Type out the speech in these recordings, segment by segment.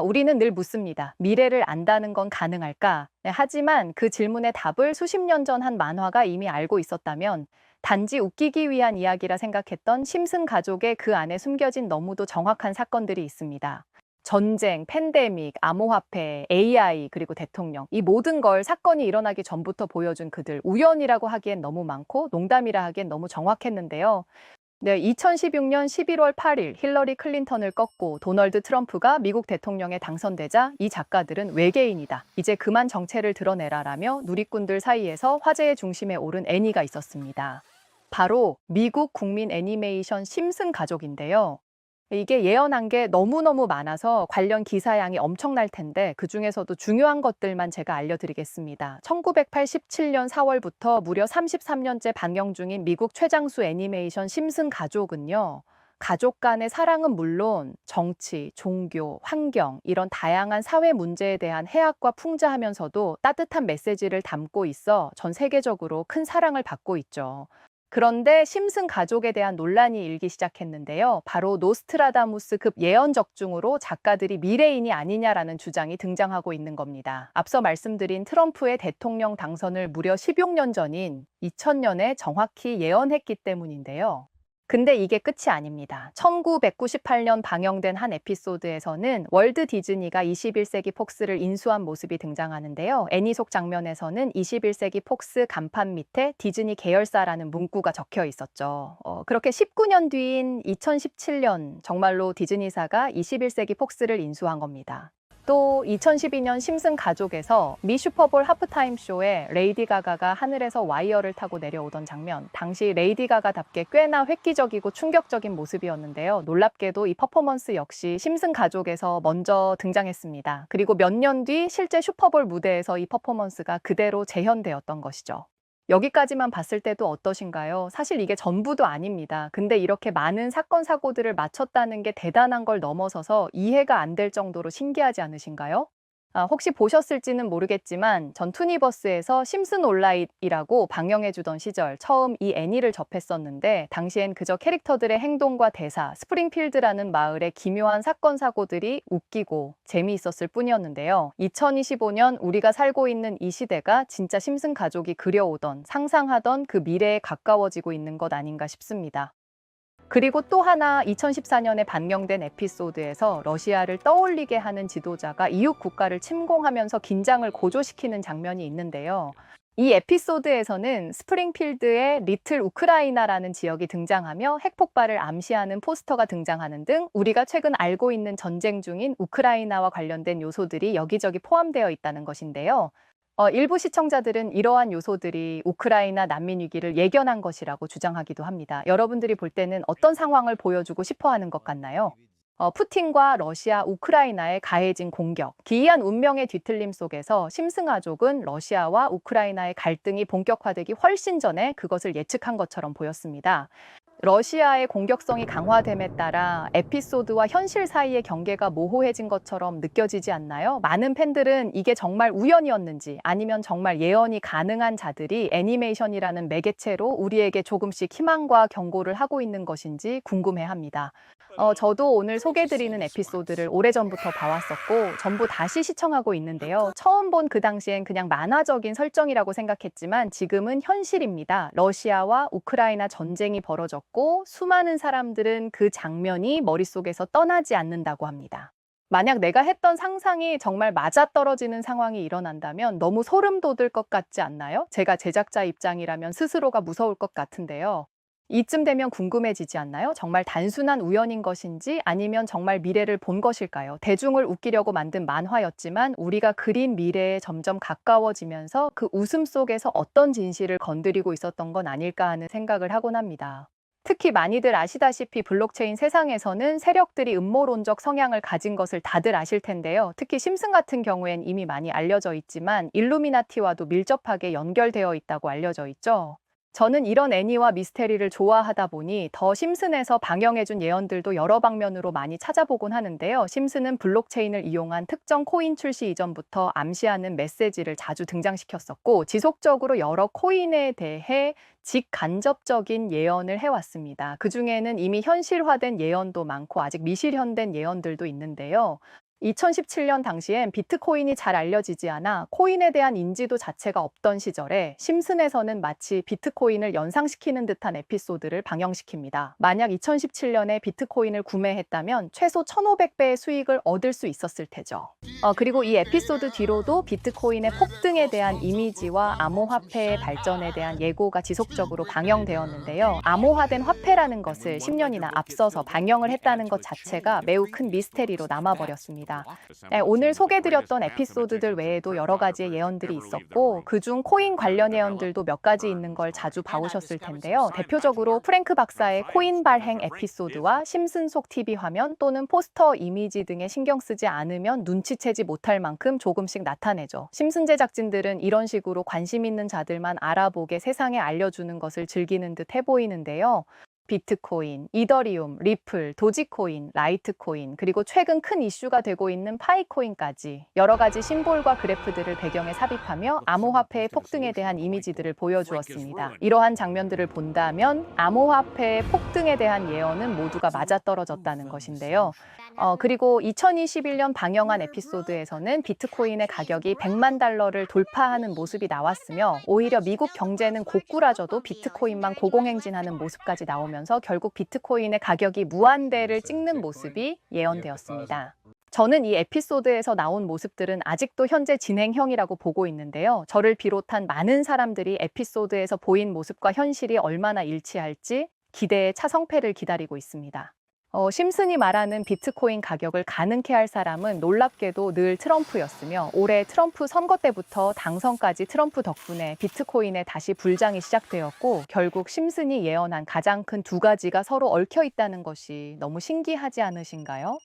우리는 늘 묻습니다. 미래를 안다는 건 가능할까? 네, 하지만 그 질문의 답을 수십 년 전 한 만화가 이미 알고 있었다면 단지 웃기기 위한 이야기라 생각했던 심슨 가족의 그 안에 숨겨진 너무도 정확한 사건들이 있습니다. 전쟁, 팬데믹, 암호화폐, AI, 그리고 대통령. 이 모든 걸 사건이 일어나기 전부터 보여준 그들. 우연이라고 하기엔 너무 많고 농담이라 하기엔 너무 정확했는데요. 네, 2016년 11월 8일 힐러리 클린턴을 꺾고 도널드 트럼프가 미국 대통령에 당선되자 이 작가들은 외계인이다. 이제 그만 정체를 드러내라라며 누리꾼들 사이에서 화제의 중심에 오른 애니가 있었습니다. 바로 미국 국민 애니메이션 심슨 가족인데요. 이게 예언한 게 너무너무 많아서 관련 기사량이 엄청날 텐데 그중에서도 중요한 것들만 제가 알려드리겠습니다. 1987년 4월부터 무려 33년째 방영 중인 미국 최장수 애니메이션 심슨 가족은요. 가족 간의 사랑은 물론 정치, 종교, 환경 이런 다양한 사회 문제에 대한 해악과 풍자하면서도 따뜻한 메시지를 담고 있어 전 세계적으로 큰 사랑을 받고 있죠. 그런데 심슨 가족에 대한 논란이 일기 시작했는데요. 바로 노스트라다무스급 예언 적중으로 작가들이 미래인이 아니냐라는 주장이 등장하고 있는 겁니다. 앞서 말씀드린 트럼프의 대통령 당선을 무려 16년 전인 2000년에 정확히 예언했기 때문인데요. 근데 이게 끝이 아닙니다. 1998년 방영된 한 에피소드에서는 월드 디즈니가 21세기 폭스를 인수한 모습이 등장하는데요. 애니 속 장면에서는 21세기 폭스 간판 밑에 디즈니 계열사라는 문구가 적혀 있었죠. 그렇게 19년 뒤인 2017년 정말로 디즈니사가 21세기 폭스를 인수한 겁니다. 또 2012년 심슨 가족에서 미 슈퍼볼 하프타임 쇼에 레이디 가가가 하늘에서 와이어를 타고 내려오던 장면, 당시 레이디 가가답게 꽤나 획기적이고 충격적인 모습이었는데요. 놀랍게도 이 퍼포먼스 역시 심슨 가족에서 먼저 등장했습니다. 그리고 몇 년 뒤 실제 슈퍼볼 무대에서 이 퍼포먼스가 그대로 재현되었던 것이죠. 여기까지만 봤을 때도 어떠신가요? 사실 이게 전부도 아닙니다. 근데 이렇게 많은 사건, 사고들을 맞췄다는 게 대단한 걸 넘어서서 이해가 안 될 정도로 신기하지 않으신가요? 혹시 보셨을지는 모르겠지만 전 투니버스에서 심슨 온라인이라고 방영해주던 시절 처음 이 애니를 접했었는데 당시엔 그저 캐릭터들의 행동과 대사, 스프링필드라는 마을의 기묘한 사건, 사고들이 웃기고 재미있었을 뿐이었는데요. 2025년 우리가 살고 있는 이 시대가 진짜 심슨 가족이 그려오던, 상상하던 그 미래에 가까워지고 있는 것 아닌가 싶습니다. 그리고 또 하나 2014년에 반영된 에피소드에서 러시아를 떠올리게 하는 지도자가 이웃 국가를 침공하면서 긴장을 고조시키는 장면이 있는데요. 이 에피소드에서는 스프링필드의 리틀 우크라이나라는 지역이 등장하며 핵폭발을 암시하는 포스터가 등장하는 등 우리가 최근 알고 있는 전쟁 중인 우크라이나와 관련된 요소들이 여기저기 포함되어 있다는 것인데요. 일부 시청자들은 이러한 요소들이 우크라이나 난민 위기를 예견한 것이라고 주장하기도 합니다. 여러분들이 볼 때는 어떤 상황을 보여주고 싶어 하는 것 같나요? 푸틴과 러시아, 우크라이나의 가해진 공격, 기이한 운명의 뒤틀림 속에서 심슨 가족은 러시아와 우크라이나의 갈등이 본격화되기 훨씬 전에 그것을 예측한 것처럼 보였습니다. 러시아의 공격성이 강화됨에 따라 에피소드와 현실 사이의 경계가 모호해진 것처럼 느껴지지 않나요? 많은 팬들은 이게 정말 우연이었는지 아니면 정말 예언이 가능한 자들이 애니메이션이라는 매개체로 우리에게 조금씩 희망과 경고를 하고 있는 것인지 궁금해합니다. 저도 오늘 소개드리는 에피소드를 오래전부터 봐왔었고 전부 다시 시청하고 있는데요. 처음 본 그 당시엔 그냥 만화적인 설정이라고 생각했지만 지금은 현실입니다. 러시아와 우크라이나 전쟁이 벌어졌고 수많은 사람들은 그 장면이 머릿속에서 떠나지 않는다고 합니다. 만약 내가 했던 상상이 정말 맞아떨어지는 상황이 일어난다면 너무 소름 돋을 것 같지 않나요? 제가 제작자 입장이라면 스스로가 무서울 것 같은데요. 이쯤 되면 궁금해지지 않나요? 정말 단순한 우연인 것인지 아니면 정말 미래를 본 것일까요? 대중을 웃기려고 만든 만화였지만 우리가 그린 미래에 점점 가까워지면서 그 웃음 속에서 어떤 진실을 건드리고 있었던 건 아닐까 하는 생각을 하곤 합니다. 특히 많이들 아시다시피 블록체인 세상에서는 세력들이 음모론적 성향을 가진 것을 다들 아실 텐데요. 특히 심슨 같은 경우엔 이미 많이 알려져 있지만 일루미나티와도 밀접하게 연결되어 있다고 알려져 있죠. 저는 이런 애니와 미스테리를 좋아하다 보니 더 심슨에서 방영해준 예언들도 여러 방면으로 많이 찾아보곤 하는데요. 심슨은 블록체인을 이용한 특정 코인 출시 이전부터 암시하는 메시지를 자주 등장시켰었고 지속적으로 여러 코인에 대해 직간접적인 예언을 해왔습니다. 그중에는 이미 현실화된 예언도 많고 아직 미실현된 예언들도 있는데요. 2017년 당시엔 비트코인이 잘 알려지지 않아 코인에 대한 인지도 자체가 없던 시절에 심슨에서는 마치 비트코인을 연상시키는 듯한 에피소드를 방영시킵니다. 만약 2017년에 비트코인을 구매했다면 최소 1,500배의 수익을 얻을 수 있었을 테죠. 그리고 이 에피소드 뒤로도 비트코인의 폭등에 대한 이미지와 암호화폐의 발전에 대한 예고가 지속적으로 방영되었는데요. 암호화된 화폐라는 것을 10년이나 앞서서 방영을 했다는 것 자체가 매우 큰 미스테리로 남아버렸습니다. 네, 오늘 소개해드렸던 에피소드들 외에도 여러 가지의 예언들이 있었고 그중 코인 관련 예언들도 몇 가지 있는 걸 자주 봐오셨을 텐데요. 대표적으로 프랭크 박사의 코인 발행 에피소드와 심슨 속 TV 화면 또는 포스터 이미지 등에 신경 쓰지 않으면 눈치채지 못할 만큼 조금씩 나타내죠. 심슨 제작진들은 이런 식으로 관심 있는 자들만 알아보게 세상에 알려주는 것을 즐기는 듯 해보이는데요. 비트코인, 이더리움, 리플, 도지코인, 라이트코인, 그리고 최근 큰 이슈가 되고 있는 파이코인까지 여러 가지 심볼과 그래프들을 배경에 삽입하며 암호화폐의 폭등에 대한 이미지들을 보여주었습니다. 이러한 장면들을 본다면 암호화폐의 폭등에 대한 예언은 모두가 맞아떨어졌다는 것인데요. 그리고 2021년 방영한 에피소드에서는 비트코인의 가격이 100만 달러를 돌파하는 모습이 나왔으며 오히려 미국 경제는 고꾸라져도 비트코인만 고공행진하는 모습까지 나오면서 결국 비트코인의 가격이 무한대를 찍는 모습이 예언되었습니다. 저는 이 에피소드에서 나온 모습들은 아직도 현재 진행형이라고 보고 있는데요. 저를 비롯한 많은 사람들이 에피소드에서 보인 모습과 현실이 얼마나 일치할지 기대의 차성패를 기다리고 있습니다. 심슨이 말하는 비트코인 가격을 가능케 할 사람은 놀랍게도 늘 트럼프였으며 올해 트럼프 선거 때부터 당선까지 트럼프 덕분에 비트코인에 다시 불장이 시작되었고 결국 심슨이 예언한 가장 큰 두 가지가 서로 얽혀 있다는 것이 너무 신기하지 않으신가요?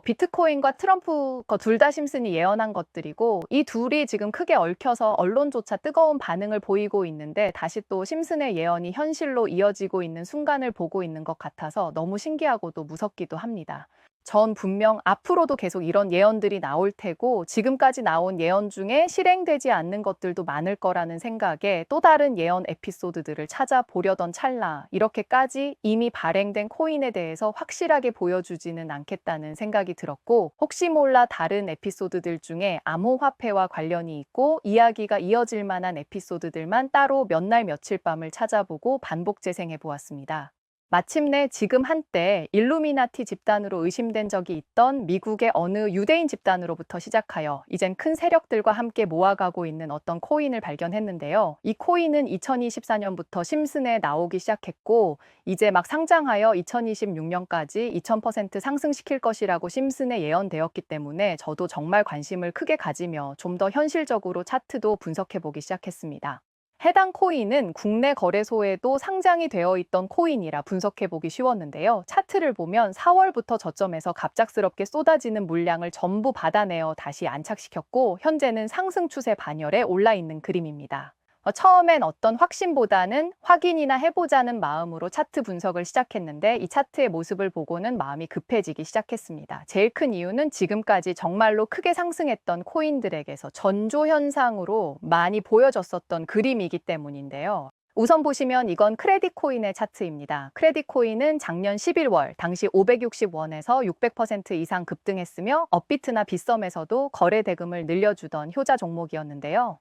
비트코인과 트럼프 둘 다 심슨이 예언한 것들이고 이 둘이 지금 크게 얽혀서 언론조차 뜨거운 반응을 보이고 있는데 다시 또 심슨의 예언이 현실로 이어지고 있는 순간을 보고 있는 것 같아서 너무 신기하고도 무섭기도 합니다. 전 분명 앞으로도 계속 이런 예언들이 나올 테고 지금까지 나온 예언 중에 실행되지 않는 것들도 많을 거라는 생각에 또 다른 예언 에피소드들을 찾아보려던 찰나 이렇게까지 이미 발행된 코인에 대해서 확실하게 보여주지는 않겠다는 생각이 들었고 혹시 몰라 다른 에피소드들 중에 암호화폐와 관련이 있고 이야기가 이어질 만한 에피소드들만 따로 몇 날 며칠 밤을 찾아보고 반복 재생해 보았습니다. 마침내 지금 한때 일루미나티 집단으로 의심된 적이 있던 미국의 어느 유대인 집단으로부터 시작하여 이젠 큰 세력들과 함께 모아가고 있는 어떤 코인을 발견했는데요. 이 코인은 2024년부터 심슨에 나오기 시작했고 이제 막 상장하여 2026년까지 2000% 상승시킬 것이라고 심슨에 예언되었기 때문에 저도 정말 관심을 크게 가지며 좀 더 현실적으로 차트도 분석해보기 시작했습니다. 해당 코인은 국내 거래소에도 상장이 되어 있던 코인이라 분석해보기 쉬웠는데요. 차트를 보면 4월부터 저점에서 갑작스럽게 쏟아지는 물량을 전부 받아내어 다시 안착시켰고 현재는 상승 추세 반열에 올라 있는 그림입니다. 처음엔 어떤 확신보다는 확인이나 해보자는 마음으로 차트 분석을 시작했는데 이 차트의 모습을 보고는 마음이 급해지기 시작했습니다. 제일 큰 이유는 지금까지 정말로 크게 상승했던 코인들에게서 전조 현상으로 많이 보여졌었던 그림이기 때문인데요. 우선 보시면 이건 크레딧 코인의 차트입니다. 크레딧 코인은 작년 11월 당시 560원에서 600% 이상 급등했으며 업비트나 빗썸에서도 거래 대금을 늘려주던 효자 종목이었는데요.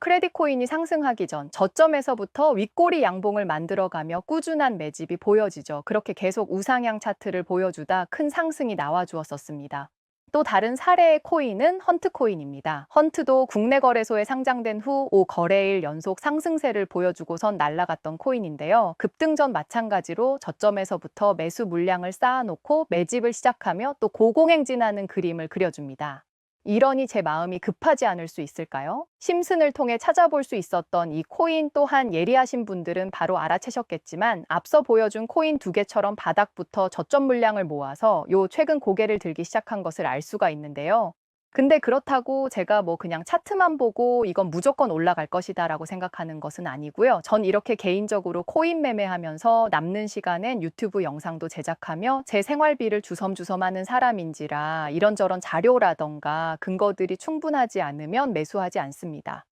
크레딧 코인이 상승하기 전 저점에서부터 윗꼬리 양봉을 만들어가며 꾸준한 매집이 보여지죠. 그렇게 계속 우상향 차트를 보여주다 큰 상승이 나와주었었습니다. 또 다른 사례의 코인은 헌트 코인입니다. 헌트도 국내 거래소에 상장된 후 5거래일 연속 상승세를 보여주고선 날아갔던 코인인데요. 급등 전 마찬가지로 저점에서부터 매수 물량을 쌓아놓고 매집을 시작하며 또 고공행진하는 그림을 그려줍니다. 이러니 제 마음이 급하지 않을 수 있을까요? 심슨을 통해 찾아볼 수 있었던 이 코인 또한 예리하신 분들은 바로 알아채셨겠지만 앞서 보여준 코인 두 개처럼 바닥부터 저점 물량을 모아서 최근 고개를 들기 시작한 것을 알 수가 있는데요. 근데 그렇다고 제가 그냥 차트만 보고 이건 무조건 올라갈 것이다 라고 생각하는 것은 아니고요. 전 이렇게 개인적으로 코인 매매하면서 남는 시간엔 유튜브 영상도 제작하며 제 생활비를 주섬주섬 하는 사람인지라 이런저런 자료라던가 근거들이 충분하지 않으면 매수하지 않습니다.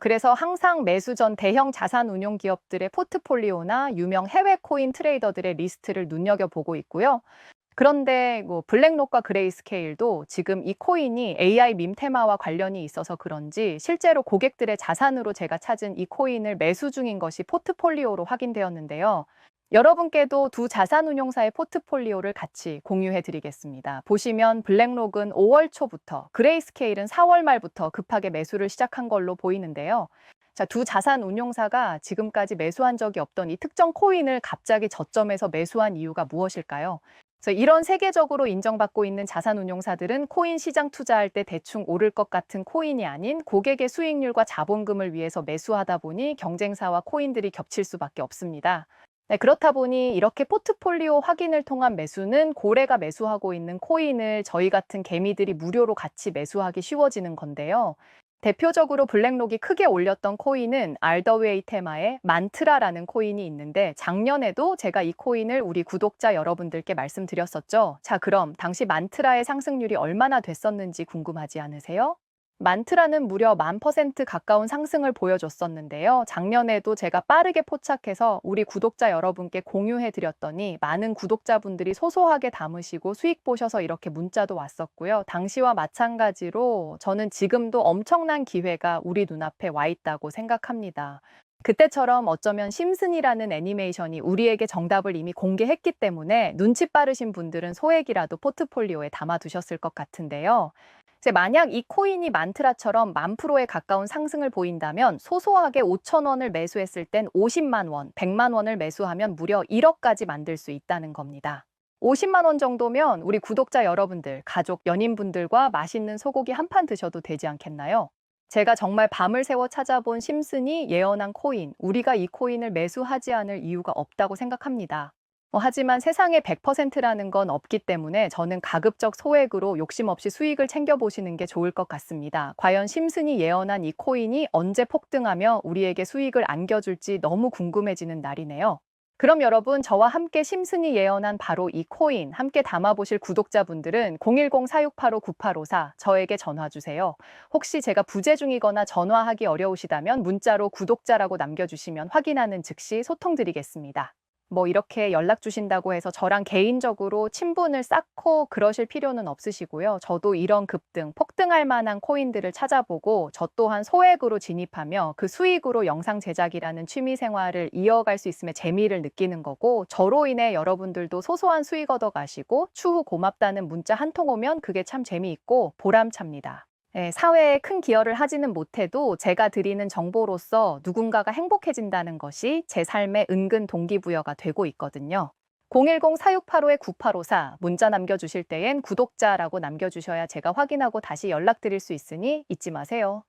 그래서 항상 매수 전 대형 자산 운용 기업들의 포트폴리오나 유명 해외 코인 트레이더들의 리스트를 눈여겨보고 있고요. 그런데 뭐 블랙록과 그레이스케일도 지금 이 코인이 AI 밈 테마와 관련이 있어서 그런지 실제로 고객들의 자산으로 제가 찾은 이 코인을 매수 중인 것이 포트폴리오로 확인되었는데요. 여러분께도 두 자산 운용사의 포트폴리오를 같이 공유해 드리겠습니다. 보시면 블랙록은 5월 초부터, 그레이스케일은 4월 말부터 급하게 매수를 시작한 걸로 보이는데요. 자, 두 자산 운용사가 지금까지 매수한 적이 없던 이 특정 코인을 갑자기 저점에서 매수한 이유가 무엇일까요? 그래서 이런 세계적으로 인정받고 있는 자산 운용사들은 코인 시장 투자할 때 대충 오를 것 같은 코인이 아닌 고객의 수익률과 자본금을 위해서 매수하다 보니 경쟁사와 코인들이 겹칠 수밖에 없습니다. 네, 그렇다 보니 이렇게 포트폴리오 확인을 통한 매수는 고래가 매수하고 있는 코인을 저희 같은 개미들이 무료로 같이 매수하기 쉬워지는 건데요. 대표적으로 블랙록이 크게 올렸던 코인은 알더웨이 테마의 만트라라는 코인이 있는데 작년에도 제가 이 코인을 우리 구독자 여러분들께 말씀드렸었죠. 자, 그럼 당시 만트라의 상승률이 얼마나 됐었는지 궁금하지 않으세요? 만트라는 무려 10,000% 가까운 상승을 보여줬었는데요. 작년에도 제가 빠르게 포착해서 우리 구독자 여러분께 공유해 드렸더니 많은 구독자분들이 소소하게 담으시고 수익 보셔서 이렇게 문자도 왔었고요. 당시와 마찬가지로 저는 지금도 엄청난 기회가 우리 눈앞에 와 있다고 생각합니다. 그때처럼 어쩌면 심슨이라는 애니메이션이 우리에게 정답을 이미 공개했기 때문에 눈치 빠르신 분들은 소액이라도 포트폴리오에 담아두셨을 것 같은데요. 이제 만약 이 코인이 만트라처럼 10,000%에 가까운 상승을 보인다면 소소하게 5천 원을 매수했을 땐 50만 원, 100만 원을 매수하면 무려 1억까지 만들 수 있다는 겁니다. 50만 원 정도면 우리 구독자 여러분들, 가족, 연인분들과 맛있는 소고기 한 판 드셔도 되지 않겠나요? 제가 정말 밤을 새워 찾아본 심슨이 예언한 코인, 우리가 이 코인을 매수하지 않을 이유가 없다고 생각합니다. 하지만 세상에 100%라는 건 없기 때문에 저는 가급적 소액으로 욕심 없이 수익을 챙겨보시는 게 좋을 것 같습니다. 과연 심슨이 예언한 이 코인이 언제 폭등하며 우리에게 수익을 안겨줄지 너무 궁금해지는 날이네요. 그럼 여러분, 저와 함께 심슨이 예언한 바로 이 코인 함께 담아보실 구독자분들은 010-4685-9854 저에게 전화 주세요. 혹시 제가 부재 중이거나 전화하기 어려우시다면 문자로 구독자라고 남겨주시면 확인하는 즉시 소통드리겠습니다. 뭐 이렇게 연락 주신다고 해서 저랑 개인적으로 친분을 쌓고 그러실 필요는 없으시고요. 저도 이런 급등, 폭등할 만한 코인들을 찾아보고 저 또한 소액으로 진입하며 그 수익으로 영상 제작이라는 취미 생활을 이어갈 수 있음의 재미를 느끼는 거고, 저로 인해 여러분들도 소소한 수익 얻어 가시고 추후 고맙다는 문자 한 통 오면 그게 참 재미있고 보람찹니다. 예, 사회에 큰 기여를 하지는 못해도 제가 드리는 정보로서 누군가가 행복해진다는 것이 제 삶의 은근 동기부여가 되고 있거든요. 010-4685-9854 문자 남겨주실 때엔 구독자라고 남겨주셔야 제가 확인하고 다시 연락드릴 수 있으니 잊지 마세요.